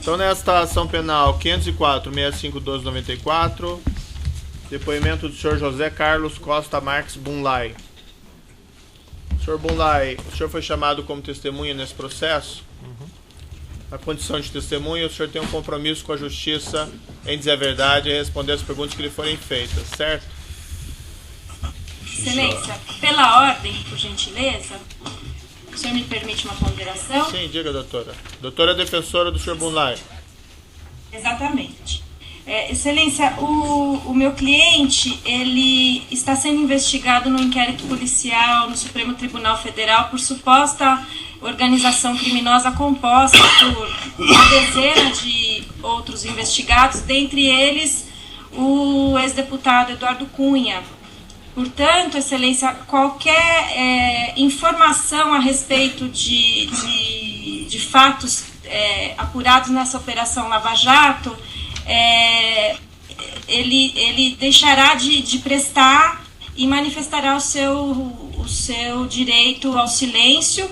Então, nesta ação penal 504-65-1294, depoimento do senhor José Carlos Costa Marques Bunlai. Senhor Bunlai, o senhor foi chamado como testemunha nesse processo? Na condição de testemunha, o senhor tem um compromisso com a justiça em dizer a verdade e responder as perguntas que lhe forem feitas, certo? Excelência, pela ordem, por gentileza, o senhor me permite uma ponderação? Sim, diga, doutora. Doutora é defensora do senhor Bunlai. Exatamente. Excelência, o meu cliente, ele está sendo investigado no inquérito policial no Supremo Tribunal Federal por suposta organização criminosa composta por uma dezena de outros investigados, dentre eles o ex-deputado Eduardo Cunha. Portanto, Excelência, qualquer informação a respeito de fatos apurados nessa Operação Lava Jato, ele deixará de prestar e manifestará o seu direito ao silêncio.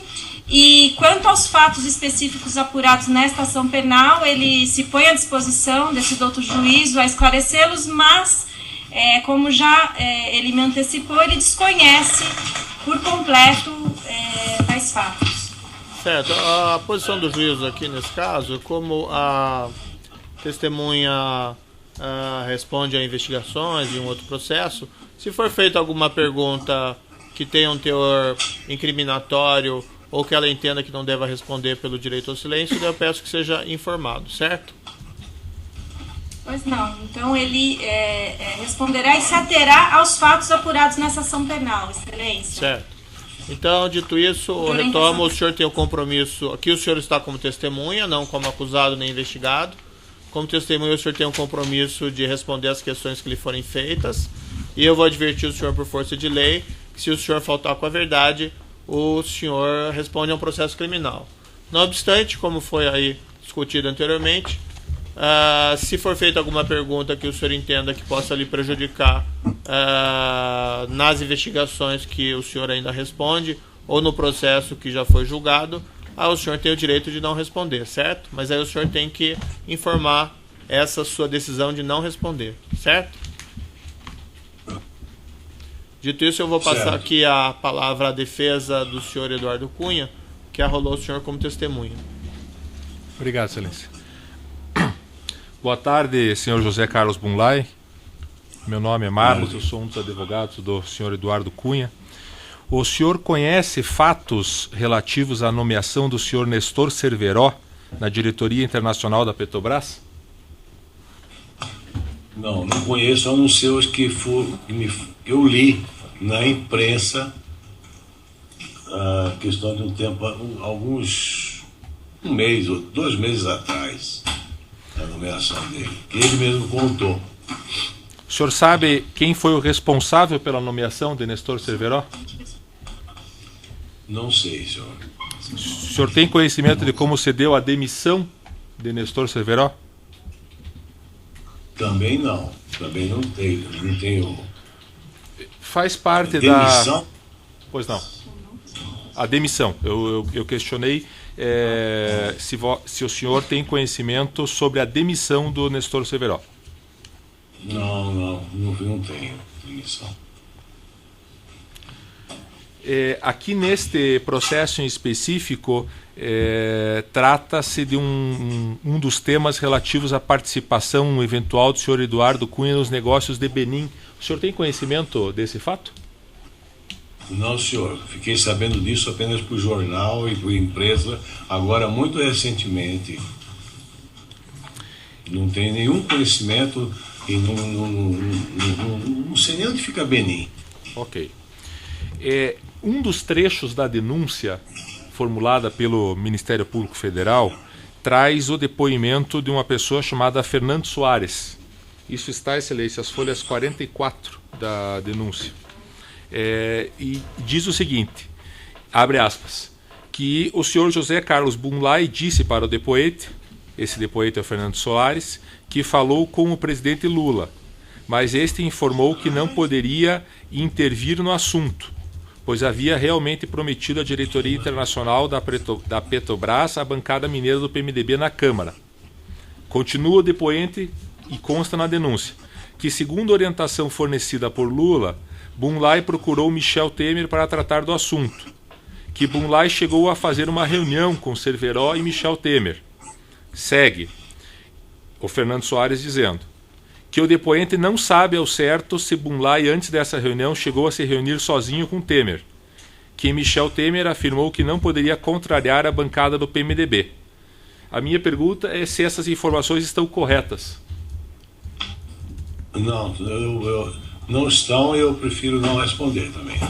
E quanto aos fatos específicos apurados nesta ação penal, ele se põe à disposição desse douto juízo a esclarecê-los, mas, como já ele me antecipou, ele desconhece por completo tais fatos. Certo. A posição do juízo aqui nesse caso, como a testemunha responde a investigações em um outro processo, se for feita alguma pergunta que tenha um teor incriminatório ou que ela entenda que não deva responder pelo direito ao silêncio, eu peço que seja informado, certo? Pois não. Então ele responderá e se aterá aos fatos apurados nessa ação penal, Excelência. Certo. Então, dito isso, eu retomo, o senhor tem o compromisso, aqui o senhor está como testemunha, não como acusado nem investigado. Como testemunha, o senhor tem um compromisso de responder as questões que lhe forem feitas, e eu vou advertir o senhor por força de lei que se o senhor faltar com a verdade, o senhor responde a um processo criminal. Não obstante, como foi aí discutido anteriormente, se for feita alguma pergunta que o senhor entenda que possa lhe prejudicar nas investigações que o senhor ainda responde, ou no processo que já foi julgado, o senhor tem o direito de não responder, certo? Mas aí o senhor tem que informar essa sua decisão de não responder, certo? Dito isso, eu vou passar aqui a palavra à defesa do senhor Eduardo Cunha, que arrolou o senhor como testemunha. Obrigado, Excelência. Boa tarde, senhor José Carlos Bunlai. Meu nome é Marlos, eu sou um dos advogados do senhor Eduardo Cunha. O senhor conhece fatos relativos à nomeação do senhor Nestor Cerveró na diretoria internacional da Petrobras? Não conheço, a não ser os que eu li na imprensa a questão de um tempo, um mês ou 2 meses atrás, a nomeação dele, que ele mesmo contou. O senhor sabe quem foi o responsável pela nomeação de Nestor Cerveró? Não sei, senhor. O senhor tem conhecimento de como se deu a demissão de Nestor Cerveró? Também não tenho. Faz parte da demissão? Pois não. A demissão. Eu questionei se o senhor tem conhecimento sobre a demissão do Nestor Cerveró. Não tenho demissão. Aqui neste processo em específico, trata-se de um dos temas relativos à participação eventual do senhor Eduardo Cunha nos negócios de Benim. O senhor tem conhecimento desse fato? Não, senhor. Fiquei sabendo disso apenas por jornal e por empresa, agora muito recentemente. Não tenho nenhum conhecimento e não sei nem onde fica Benim. Ok. Um dos trechos da denúncia formulada pelo Ministério Público Federal traz o depoimento de uma pessoa chamada Fernando Soares. Isso está, Excelência, as folhas 44 da denúncia. E diz o seguinte, abre aspas, que o senhor José Carlos Bunlai disse para o depoente, esse depoente é o Fernando Soares, que falou com o presidente Lula, mas este informou que não poderia intervir no assunto, pois havia realmente prometido à diretoria internacional da Petrobras a bancada mineira do PMDB na Câmara. Continua o depoente e consta na denúncia que, segundo orientação fornecida por Lula, Bunlai procurou Michel Temer para tratar do assunto, que Bunlai chegou a fazer uma reunião com Cerveró e Michel Temer. Segue o Fernando Soares dizendo que o depoente não sabe ao certo se Bunlai, antes dessa reunião, chegou a se reunir sozinho com Temer, que Michel Temer afirmou que não poderia contrariar a bancada do PMDB. A minha pergunta é se essas informações estão corretas. Não, não estão, eu prefiro não responder também.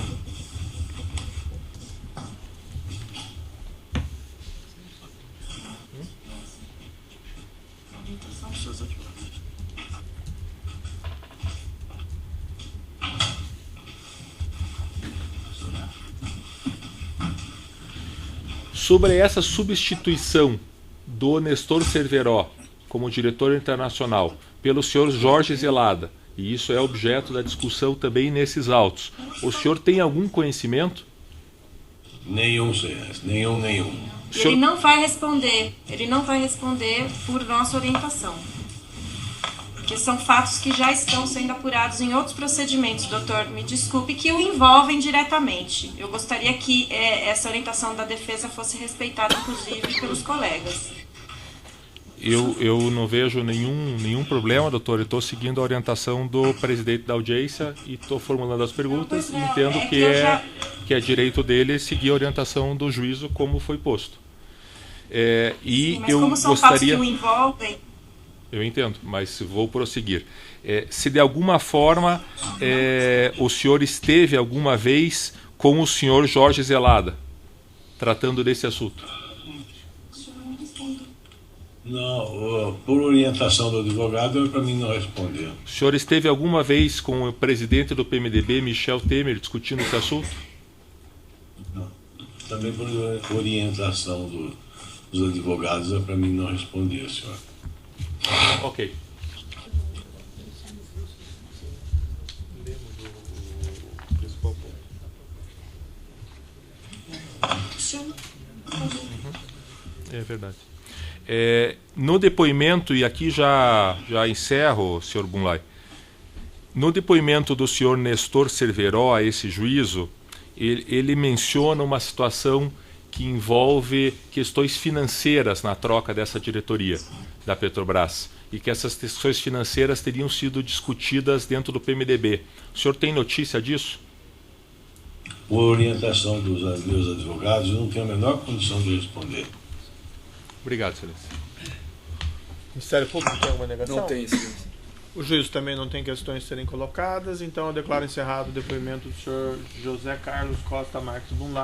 Sobre essa substituição do Nestor Cerveró como diretor internacional pelo senhor Jorge Zelada, e isso é objeto da discussão também nesses autos, o senhor tem algum conhecimento? Nenhum, nenhum. Ele não vai responder por nossa orientação. Porque são fatos que já estão sendo apurados em outros procedimentos, doutor. Me desculpe, que o envolvem diretamente. Eu gostaria que essa orientação da defesa fosse respeitada, inclusive, pelos colegas. Eu não vejo nenhum problema, doutor. Eu estou seguindo a orientação do presidente da audiência e estou formulando as perguntas e entendo que é direito dele seguir a orientação do juízo como foi posto. Sim, mas como são fatos que o envolvem... Eu entendo, mas vou prosseguir. Se de alguma forma o senhor esteve alguma vez com o senhor Jorge Zelada, tratando desse assunto? Não, por orientação do advogado, é para mim não responder. O senhor esteve alguma vez com o presidente do PMDB, Michel Temer, discutindo esse assunto? Não. Também por orientação dos advogados, é para mim não responder, senhor. Ok. É verdade. No depoimento, e aqui já encerro, senhor Bunlai, no depoimento do senhor Nestor Cerveró a esse juízo, ele menciona uma situação que envolve questões financeiras na troca dessa diretoria da Petrobras, e que essas questões financeiras teriam sido discutidas dentro do PMDB. O senhor tem notícia disso? Por orientação dos meus advogados, eu não tenho a menor condição de responder. Obrigado, excelência. O Ministério Público tem alguma negação? Não tem, excelência. O juiz também não tem questões a serem colocadas, então eu declaro encerrado o depoimento do senhor José Carlos Costa Marques Bunlai.